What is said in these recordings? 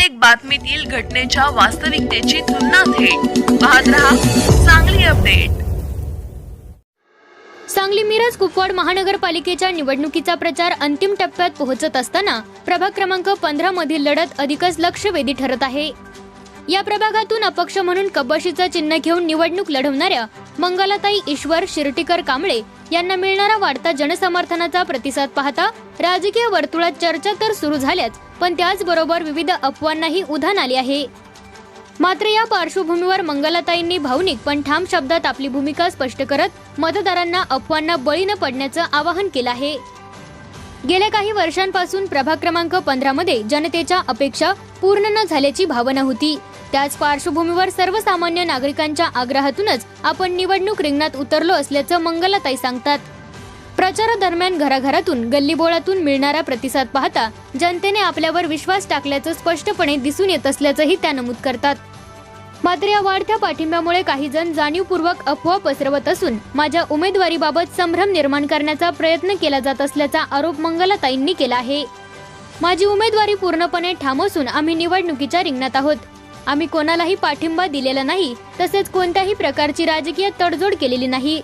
प्रत्येक बातमीतील घटनेच्या वास्तविकतेची तुलना थेट पाहत रहा सांगली अपडेट। सांगली मिरज कुपवाड महानगरपालिकेच्या निवडणुकीचा प्रचार अंतिम टप्प्यात पोहोचत असताना प्रभाग क्रमांक 15 मधील लढत अधिकच लक्षवेधी ठरत आहे। या प्रभागातून अपक्ष म्हणून कपाशीचं चिन्ह घेऊन निवडणूक लढवणाऱ्या मंगलाताई ईश्वर शिर्टीकर कांबळे यांना मिळणारा वाढता जनसमर्थनाचा प्रतिसाद पाहता राजकीय वर्तुळात चर्चा तर सुरू झाल्याच, पण त्याचबरोबर विविध अफवांनाही उधाण आले आहे। मात्र या पार्श्वभूमीवर मंगलाताईंनी भावनिक पण ठाम शब्दात आपली भूमिका स्पष्ट करत मतदारांना अफवांना बळी न पडण्याचं आवाहन केलं आहे। गेल्या काही वर्षांपासून प्रभाग क्रमांक 15 मध्ये जनतेच्या अपेक्षा पूर्ण न झाल्याची भावना होती। त्याच पार्श्वभूमीवर सर्वसामान्य नागरिकांच्या आग्रहातूनच आपण निवडणूक रिंगणात उतरलो असल्याचं मंगलाताई सांगतात। प्रचारादरम्यान घराघरातून गल्लीबोळातून मिळणारा प्रतिसाद पाहता जनतेने आपल्यावर विश्वास टाकल्याचं स्पष्टपणे दिसून येत असल्याचंही त्या नमूद करतात। मात्र या वाढत्या पाठिंब्यामुळे काही जण जाणीवपूर्वक अफवा पसरवत असून माझ्या उमेदवारीबाबत संभ्रम निर्माण करण्याचा प्रयत्न केला जात असल्याचा आरोप मंगलाताईंनी केला आहे। माझी उमेदवारी पूर्णपणे ठाम असून आम्ही निवडणुकीच्या रिंगणात आहोत। आम्ही कोणालाही पाठिंबा दिलेला नाही, तसेच कोणत्याही प्रकारची राजकीय तडजोड केलेली नाही।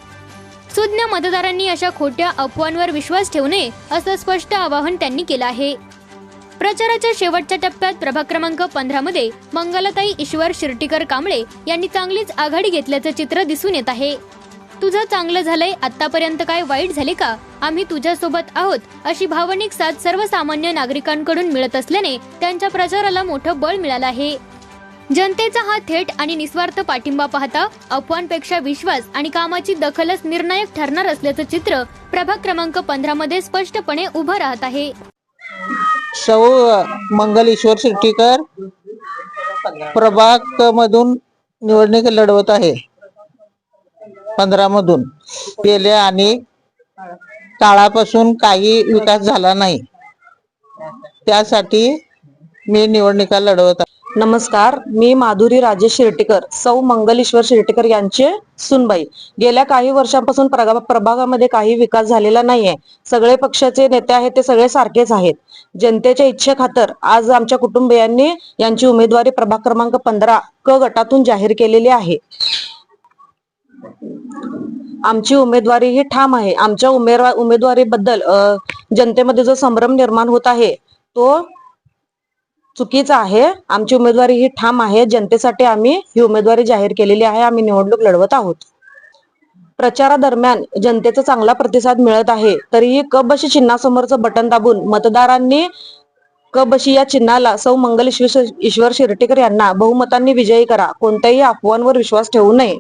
सुज्ञ मतदारांनी अशा खोट्या अफवांवर विश्वास ठेवू नये असं स्पष्ट आवाहन त्यांनी केलं आहे। प्रचाराच्या शेवटच्या टप्प्यात प्रभाग क्रमांक 15 मध्ये मंगलाताई ईश्वर शिर्टीकर कांबळे यांनी चांगलीच आघाडी घेतल्याचं चित्र दिसून येत आहे। तुझं चांगलं झालंय, आतापर्यंत काय वाईट झाले का, आम्ही तुझ्यासोबत आहोत अशी भावनिक साथ सर्वसामान्य नागरिकांकडून मिळत असल्याने त्यांच्या प्रचाराला मोठं बळ मिळालं आहे। जनतेचा हा थेट आणि निस्वार्थ पाठिंबा पाहता अफवांपेक्षा विश्वास आणि कामाची दखलच निर्णायक ठरणार असल्याचं चित्र प्रभाग क्रमांक 15 मध्ये स्पष्टपणे उभं राहत आहे। सौ मंगल ईश्वर शिर्टीकर प्रभाग मधून निवडणूक लढवत आहे। 15 मधून गेल्या अनेक काळापासून काही विकास झाला नाही, त्यासाठी मी निवडणुका लढवत आहे। नमस्कार, मी माधुरी राजेश शिर्टीकर, सौ मंगलेश्वर शिर्टीकर यांचे सुनबाई। गेल्या काही वर्षांपासून प्रभागामध्ये काही विकास झालेला नाहीये। सगळे पक्षाचे नेते आहेत ते सगळे सारखेच आहेत। जनतेच्या इच्छेखातर आज आमच्या कुटुंबियांनी यांची उमेदवारी प्रभाग क्रमांक 15 क गटातून जाहीर केलेली आहे। आमची उमेदवारी ही ठाम आहे। आमच्या उमेदवारीबद्दल जनतेमध्ये जो संभ्रम निर्माण होत आहे तो चुकीचा आहे। आमची उमेदवारी ही ठाम आहे। जनतेसाठी आम्ही ही उमेदवारी जाहीर केलेली आहे। आम्ही निवडणूक लढवत आहोत। प्रचारादरम्यान जनतेचा चांगला प्रतिसाद मिळत आहे, तरीही क बशी चिन्हासमोरचं बटन दाबून मतदारांनी क बशी या चिन्हाला सौ मंगल ईश्वर शिर्टीकर यांना बहुमतांनी विजयी करा। कोणत्याही अफवांवर विश्वास ठेवू नये।